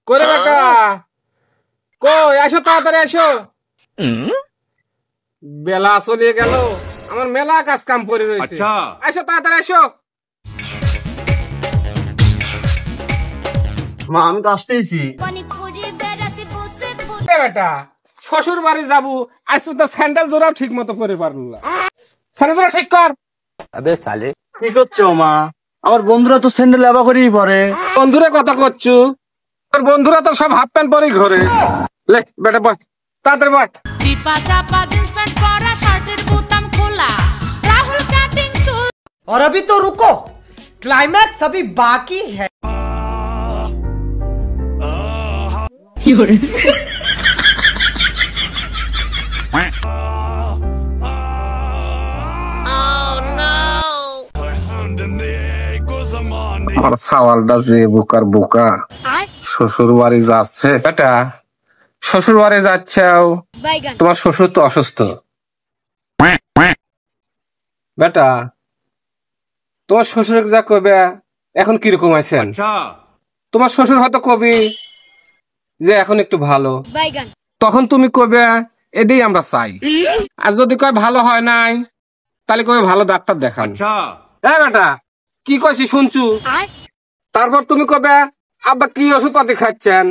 করে বেটা কই আসো, তাড়াতাড়ি আসো। বেলা চলে গেল, আমার মেলা কাজ কাম পড়ে রয়েছে। আসো তাড়াতাড়ি আসো। মা আমি তো আসতেইছি। বেটা শ্বশুর বাড়ি যাবো, আজ তো স্যান্ডেল জোড়াও ঠিক মতো করে পারল না। স্যান্ডেল জোড়া ঠিক কর। কি করছো মা? আমার বন্ধুরা তো স্যান্ডেল এবার করেই পরে। বন্ধুরা কথা করছু, তোর বন্ধুরা তো সব হাফ প্যান্ট পরেই ঘরে। লে বেটা বয়, তাড়াতাড়ি বয়। চিপা চাপা জিন্স প্যান্ট পরা, শার্টের বোতাম খোলা, রাহুল কাটিং চুল। और अभी तो रुको, क्लाइमैक्स अभी बाकी है। আমার সাওয়ালটা যে বোকার বোকা, শ্বশুর বাড়ি যাচ্ছে। বেটা শ্বশুর বাড়ি যাচ্ছে, তোমার শ্বশুর তো অসুস্থ। বেটা তোমার শ্বশুর যা কবে এখন কিরকম আছেন? তোমার শ্বশুর হয়তো কবি যে এখন একটু ভালো, তখন তুমি কবে এটাই আমরা চাই। আর যদি কয় ভালো হয় নাই, তাহলে কবে ভালো ডাক্তার দেখান। হ্যাঁ বেটা কি কইছি শুনছু? তারপর তুমি কবে আব্বা কি ওষুধ পাতি খাচ্ছেন,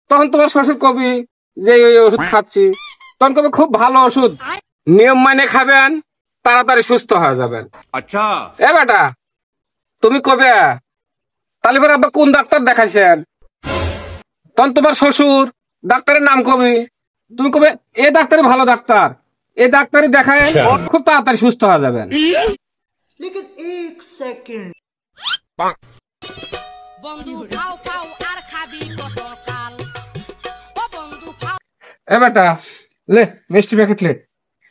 তখন তোমার শ্বশুর কবি যে ওই ওষুধ খাচ্ছি, তখন কবে খুব ভালো ওষুধ, নিয়ম মানে খাবেন, তাড়াতাড়ি সুস্থ হয়ে যাবেন। আচ্ছা এ বেটা তুমি কবে তাহলে পরে আব্বা কোন ডাক্তার দেখাইছেন, তখন তোমার শ্বশুর ডাক্তারের নাম কবি, তুমি কবে এ ডাক্তারই ভালো ডাক্তার, এই ডাক্তারই দেখায়, খুব তাড়াতাড়ি সুস্থ হয়ে যাবেন। लेकिन एक सेकंड বন্ধু খাও খাও আর খাবি পটল কাল। ও বন্ধু খাও। এ বেটা লে মিষ্টি প্যাকেট লে,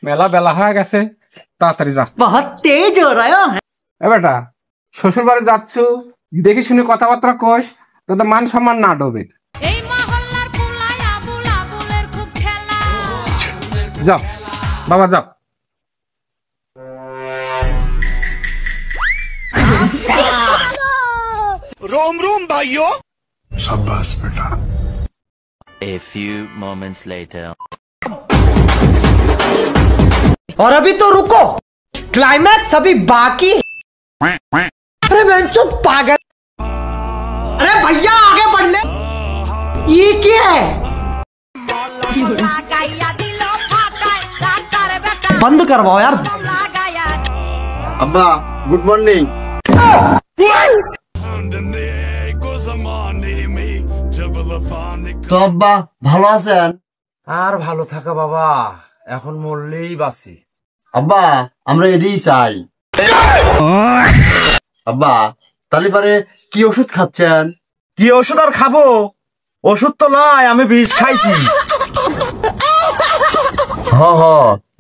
মেলা বেলা হয়ে গেছে, তাড়াতাড়ি যা। बहुत तेज हो रहा है। এ বেটা শ্বশুর বাড়ি যাচ্ছু, দেখি শুনে কথাবার্তা কস, তোদের মান সম্মান না ডোবে। এই মহল্লার পুলাই আবুল আবুলের খুব খেলা। যাও বাবা যাও। रोम रोम भाइयों। शाबाश बेटा। A few moments later. और अभी तो रुको, क्लाइमैक्स अभी बाकी है। अरे बेंचो पागल, अरे भैया आगे बढ़ ले। ये क्या है? লাগাইয়া দিল ফাটায় ডাক্তার বেটা। बंद करवाओ यार। লাগাইয়া আব্বা গুড মর্নিং। তো আব্বা ভালো আছেন? আর ভালো থাকা বাবা, এখন মরলেই বাঁচি। আব্বা আমরা এটাই চাই। আব্বা তাহলে পরে কি ওষুধ খাচ্ছেন? কি ওষুধ আর খাবো? ওষুধ তো নয়, আমি বিষ খাইছি। হ হ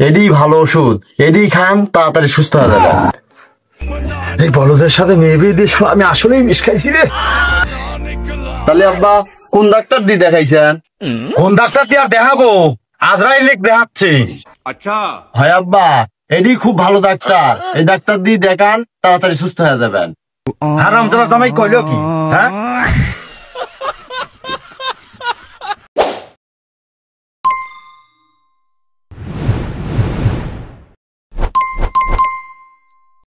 এডি ভালো ওষুধ, এডি খান তাড়াতাড়ি সুস্থ হয়ে যাবেন। এই বলদের সাথে মেয়ে বিয়ে দিয়ে শালা আমি আসলেই বিষ খাইছি রে। তাহলে আব্বা কোন ডাক্তার দিয়ে দেখাইছেন? কোন ডাক্তার দিয়ে আর দেখাবো, আজরাইল দেখাচ্ছে। अच्छा হয় আব্বা এডি খুব ভালো ডাক্তার, এই ডাক্তার দিয়ে দেখান তাড়াতাড়ি সুস্থ হয়ে যাবেন। হারামজাদা জামাই কইলো কি? হ্যাঁ